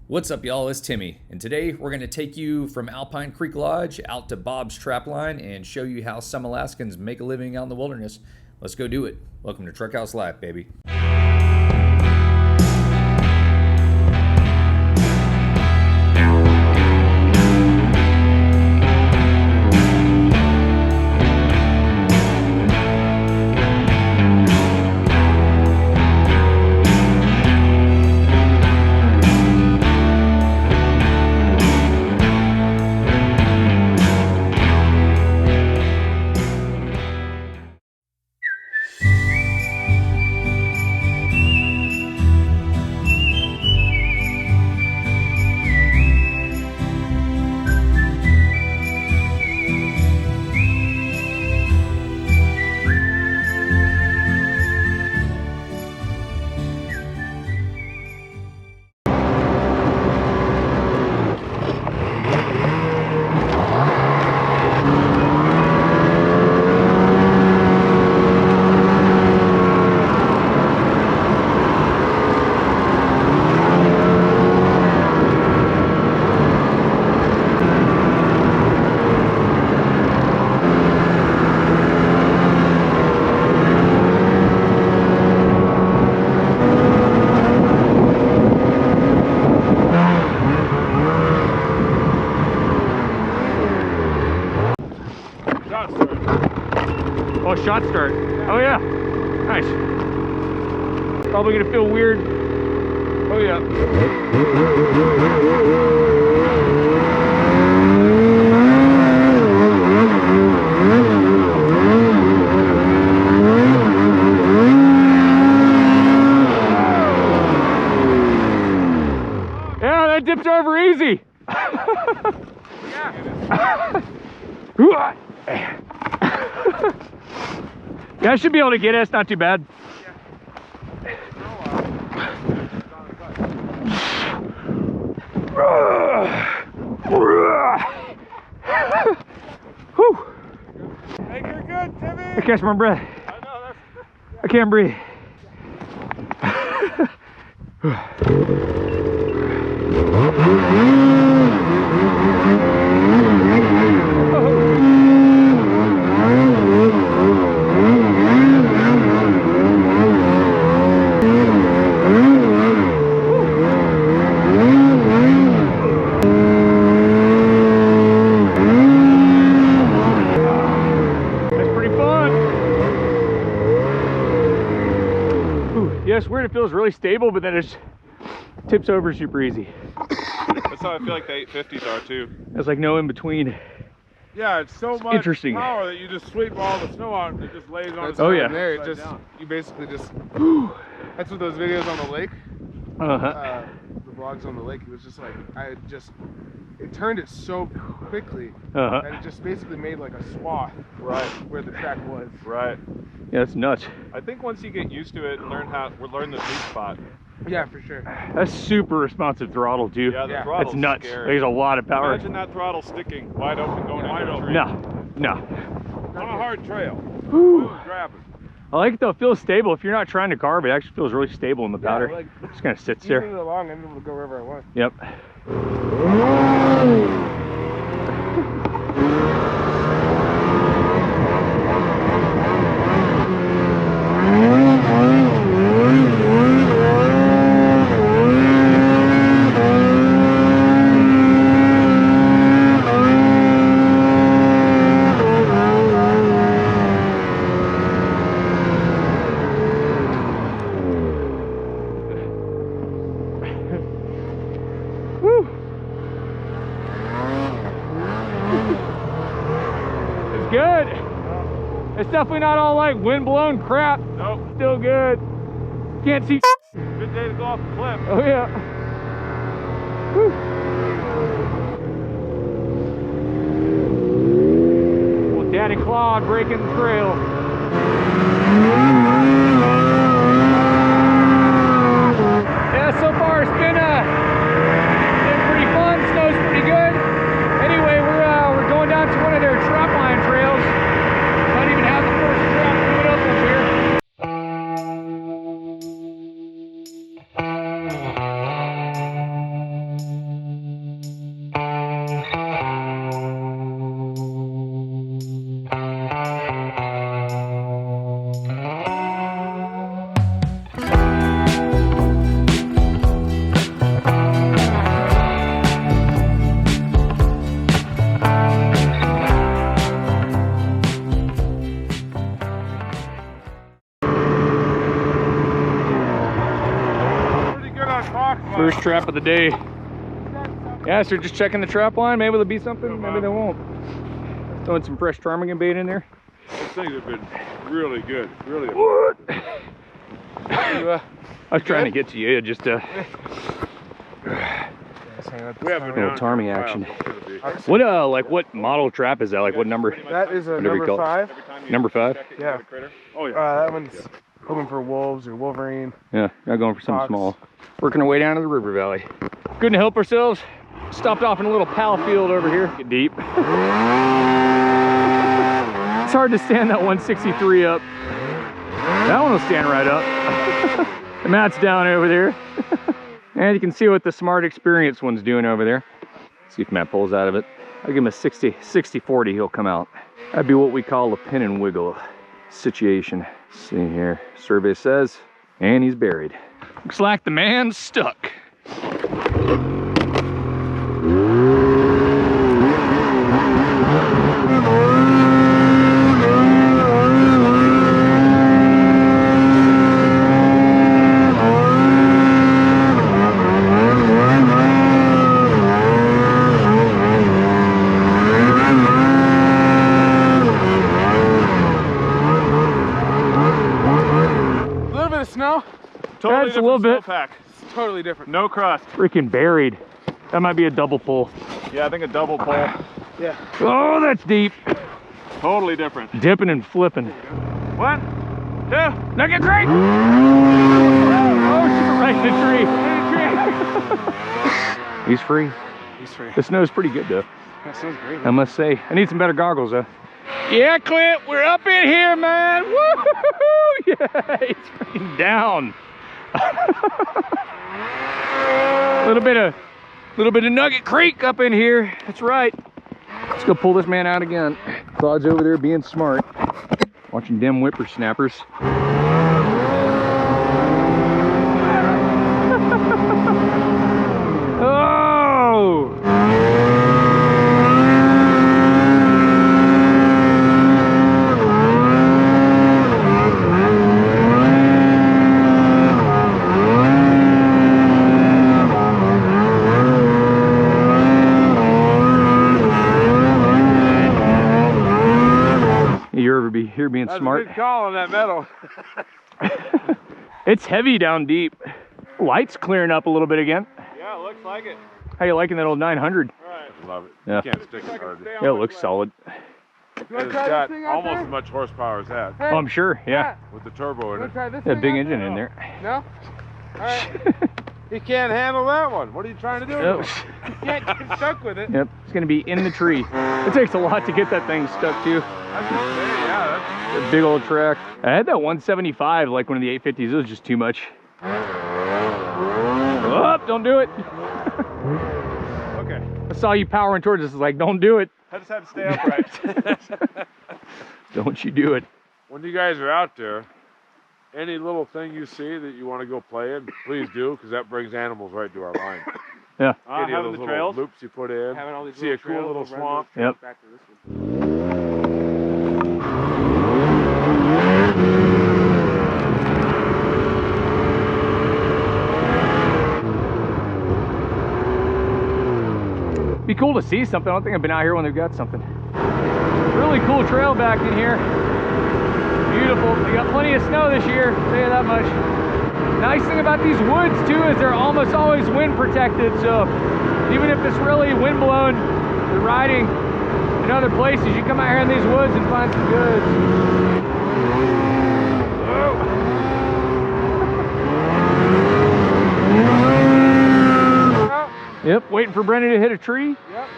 What's up, y'all? It's Timmy, and today we're going to take you from Alpine Creek Lodge out to Bob's Trapline and show you how some Alaskans make a living out in the wilderness. Let's go do it. Welcome to Truck House Life, baby. Oh, shot start. Oh yeah, nice. Probably gonna feel weird. Oh yeah. Yeah, that dips over easy. Yeah, I should be able to get it. It's not too bad. Whew. Hey, you're good, Timmy. I catch my breath. I know, that's... I can't breathe. Yeah, it's weird. It feels really stable, but then it just tips over super easy. That's how I feel like the 850s are too. There's like no in between. Yeah, it's so much interesting power that you just sweep all the snow out and it just lays on. Oh yeah. There, it just you basically just. That's what those videos on the lake. The vlogs on the lake. It was just like it turned it so quickly, and it just basically made like a swath Right. where the track was. Right. Yeah, it's nuts. I think once you get used to it and learn the sweet spot. Yeah, for sure. That's super responsive throttle too. Yeah, the Yeah. throttle's That's nuts. scary. There's a lot of power. Imagine that throttle sticking wide open going wide open. No. On a hard trail. Whew. Grabbing. I like it though. It feels stable. If you're not trying to carb, it actually feels really stable in the powder. like, just kind of sits Moving there. it along, I'm able to go wherever I want. Yep. It's good. It's definitely not all like wind-blown crap. Nope. Still good. Can't see. Good day to go off the cliff. Oh yeah. Whew. Well, Daddy Claude breaking the trail. Yeah, so far it's been pretty fun. Snow's pretty good. Anyway, we're going down to one of their trapline trails. Might even have the first trap coming up here. First trap of the day. Yeah, so just checking the trap line. Maybe there'll be something, maybe there won't. Throwing some fresh ptarmigan bait in there. Those things have been really good. Really. What? I was trying to get to you, just we have a little tarmy action. What like what model trap is that? Like what number? That is a number 5. Number 5? Yeah. Oh yeah. That one's hoping for wolves or wolverine. Yeah, not going for something Fox. small. Working our way down to the river valley. Good to help ourselves. Stopped off in a little pal field over here. Get deep. It's hard to stand that 163 up. That one will stand right up. The Matt's down over there. And you can see what the smart experienced one's doing over there. See if Matt pulls out of it. I'll give him a 60-40, he'll come out. That'd be what we call a pin and wiggle situation. Let's see here, survey says, and he's buried. Looks like the man's stuck. Totally That's a little bit. Pack. It's totally different. No crust. Freaking buried. That might be a double pull. Yeah, I think a double pull. Yeah. Oh, that's deep. Totally different. Dipping and flipping. 1, 2. Nugget crate! Oh, shoot, right in the tree. He's free. He's free. The snow's pretty good though, That sounds great. I must say. I need some better goggles though. Yeah, Clint, we're up in here, man. Woo-hoo-hoo! Yeah, it's freaking down. little bit of Nugget Creek up in here. That's right. Let's go pull this man out again. Claude's over there being smart, watching them whippersnappers. Oh! You're being smart. That's a good call on that metal. It's heavy down deep. Light's clearing up a little bit again. Yeah, it looks like it. How you liking that old 900? All right. Love it. Yeah. You can't stick it hard. Yeah, it looks solid. It's got almost as much horsepower as that. Oh, I'm sure, yeah. With the turbo in it. Yeah, big engine in there. No? Alright. He can't handle that one. What are you trying to do? Yep. You can't get stuck with it. Yep, it's gonna be in the tree. It takes a lot to get that thing stuck too. I should say, yeah, A big old track. I had that 175 like one of the 850s. It was just too much. Oh, don't do it. Okay. I saw you powering towards us. It's like, don't do it. I just had to stay upright. Don't you do it. When you guys are out there, any little thing you see that you want to go play in, please do, because that brings animals right to our line. Yeah. Any of those little loops you put in, Having all these see a cool little swamp. Yep. Back to this one. Be cool to see something. I don't think I've been out here when they've got something. Really cool trail back in here. Beautiful. They got plenty of snow this year, I'll tell you that much. Nice thing about these woods too is they're almost always wind protected, so even if it's really wind blown, you're riding in other places, you come out here in these woods and find some goods. Yep, waiting for Brendan to hit a tree. Yep.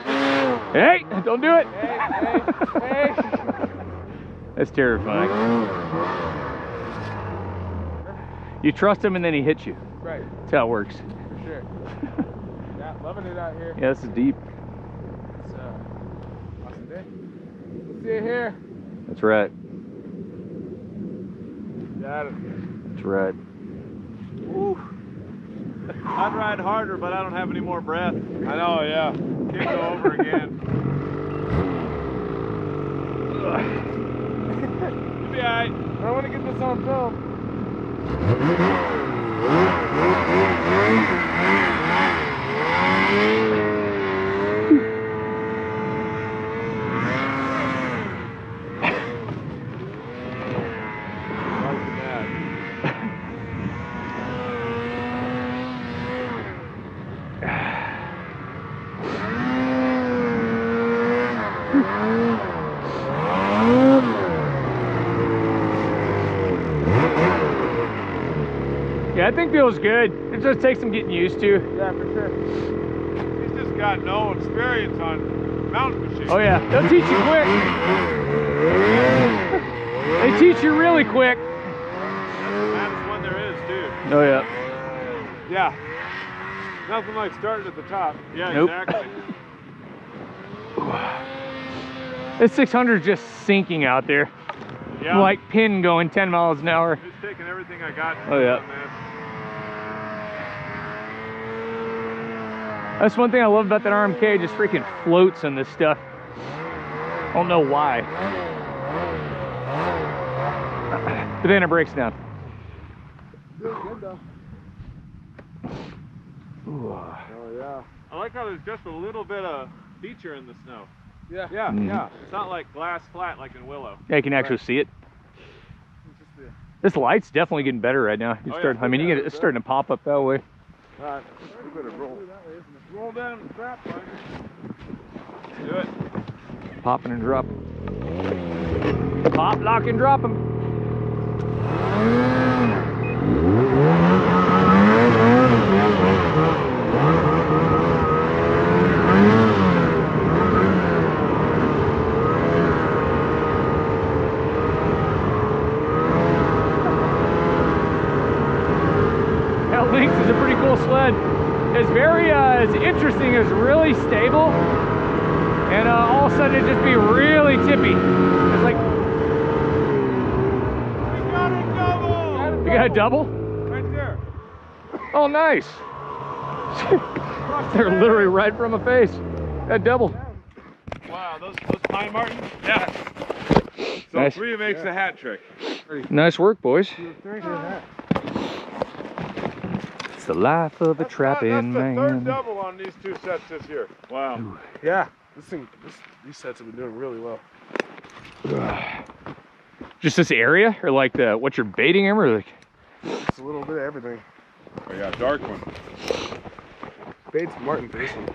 Hey, don't do it. Hey. That's terrifying. You trust him and then he hits you. Right. That's how it works. For sure. Yeah, loving it out here. Yeah, this is deep. It's awesome day. Let's see it here. That's right. Got it. That's right. Woo. I'd ride harder, but I don't have any more breath. I know, yeah. Can't go over again. You'll be alright. I want to get this on film. Yeah, I think feels good. It just takes some getting used to. Yeah, for sure. He's just got no experience on mountain machines. Oh yeah, they'll teach you quick. They teach you really quick. That's the one there is, too. Oh yeah. Yeah. Nothing like starting at the top. Yeah, Nope. exactly. This 600 is just sinking out there. Yeah. Like pin going 10 miles an hour. Just taking everything I got. Oh, yeah. Man. That's one thing I love about that RMK, it just freaking floats on this stuff. I don't know why. But then it breaks down. Good though. Oh yeah. I like how there's just a little bit of feature in the snow. Yeah. Yeah, yeah. It's not like glass flat like in Willow. Yeah, you can actually see it. This light's definitely getting better right now. You start, yeah. I mean, it's starting to pop up that way. Alright, we better roll. Roll down the trap line. Do it. Popping and dropping. Pop, lock, and drop them. That Lynx is a pretty cool sled. It's very, it's interesting. It's really stable. And all of a sudden it just be really tippy. It's like, We got a double! you got a double? Right there. Oh, nice. They're literally right from my face. That double. Wow, those pine martins? Yeah. So Nice. 3 makes a hat trick. Nice work, boys. It's the life of a trapping That's the third man. double on these 2 sets this year. Wow. Yeah. These sets have been doing really well. Just this area, or like the what you're baiting him, or like? It's a little bit of everything. Oh yeah, dark one. Bait's Martin for this one.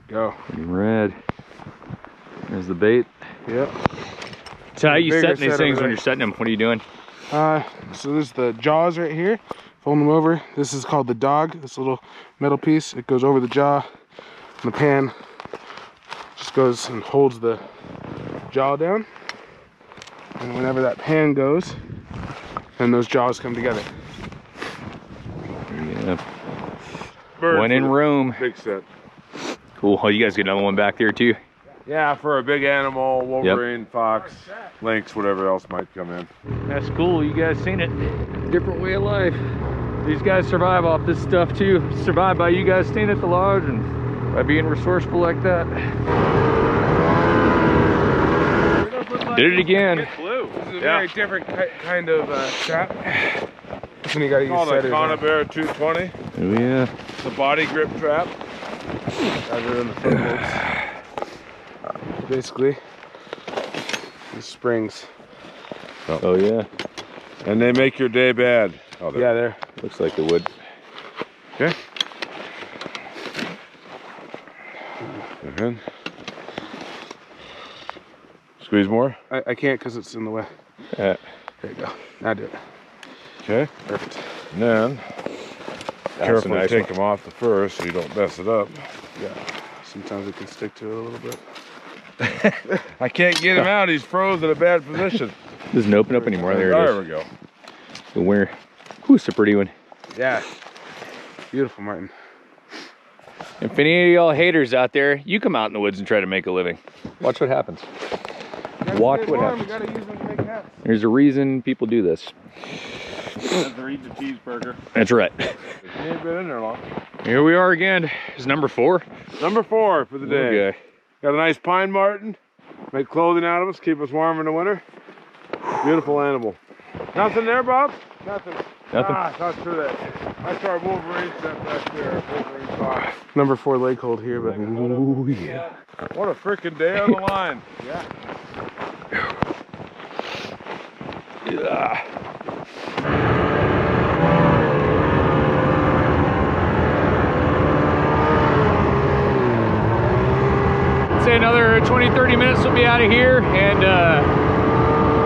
Go. Red. There's the bait. Yep. So how are you Bigger setting these set things over when there. you're setting them? What are you doing? So there's the jaws right here. Fold them over. This is called the dog. This little metal piece. It goes over the jaw. And the pan just goes and holds the jaw down. And whenever that pan goes, then those jaws come together. Yeah. Bird One in for the room. Big set. Cool. Oh, you guys get another one back there too? Yeah, for a big animal, Wolverine, fox, lynx, whatever else might come in. That's cool. You guys seen it. Different way of life. These guys survive off this stuff too. Survive by you guys staying at the lodge and by being resourceful like that. Did it again. It's blue. This is a very different kind of trap. This one you gotta use Called a setters on. Conibear 220. Oh yeah. It's a body grip trap. Rather than the foot bolts. Basically, the springs. Oh yeah. And they make your day bad. Oh, Yeah, there. Looks like it would. Okay. Good. Squeeze more. I can't because it's in the way. Yeah. There you go. Now do it. Okay. Perfect. And then carefully nice take one. them off the fur so you don't mess it up. Yeah. Sometimes it can stick to it a little bit. I can't get him out. He's froze in a bad position. Doesn't open up anymore. There it There is. we go. The winner. Who's a pretty one. Yeah. Beautiful, Martin. If any of y'all haters out there, you come out in the woods and try to make a living. Watch what happens. Watch what happens. We gotta use them to make hats. There's a reason people do this. They're eating a cheeseburger. That's right. He ain't been in there long. Here we are again. It's number 4. Number 4 for the day. Okay. Got a nice pine marten. Make clothing out of us, keep us warm in the winter. Beautiful animal. Nothing there, Bob? Nothing. Nothing? Ah, not through that. That's our Wolverine set back there. Wolverine box. Number 4 lake hold here, but Ooh, yeah. What a freaking day on the line. yeah. Say another 20-30 minutes we'll be out of here, and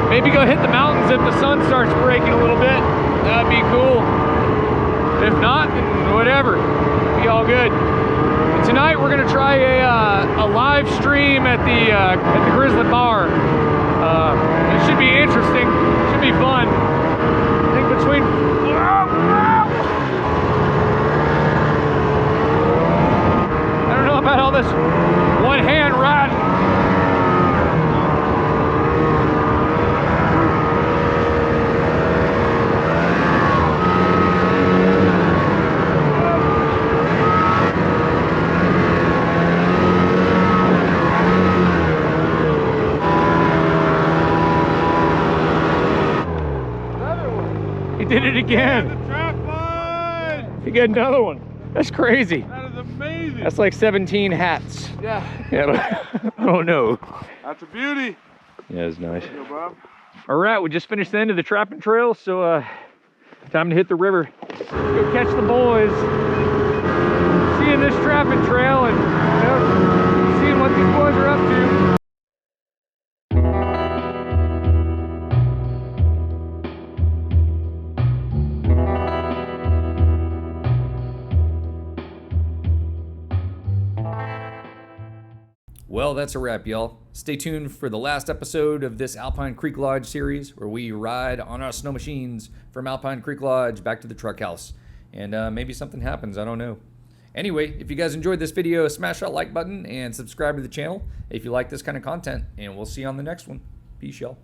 maybe go hit the mountains if the sun starts breaking a little bit. That'd be cool. If not, then whatever, be all good. And tonight we're gonna try a live stream at the Grizzly Bar. It should be interesting, should be fun. I think between I don't know about all this one hand riding. He did it again. The trap line! He got another one. That's crazy. That is amazing. That's like 17 hats. Yeah. Yeah, I don't know. That's a beauty. Yeah, it's nice. There you go, Bob. All right, we just finished the end of the trapping trail, so time to hit the river. Go catch the boys. Seeing this trapping trail and seeing what these boys are up to. Well, that's a wrap, y'all. Stay tuned for the last episode of this Alpine Creek Lodge series, where we ride on our snow machines from Alpine Creek Lodge back to the truck house. And maybe something happens, I don't know. Anyway, if you guys enjoyed this video, smash that like button and subscribe to the channel if you like this kind of content. And we'll see you on the next one. Peace, y'all.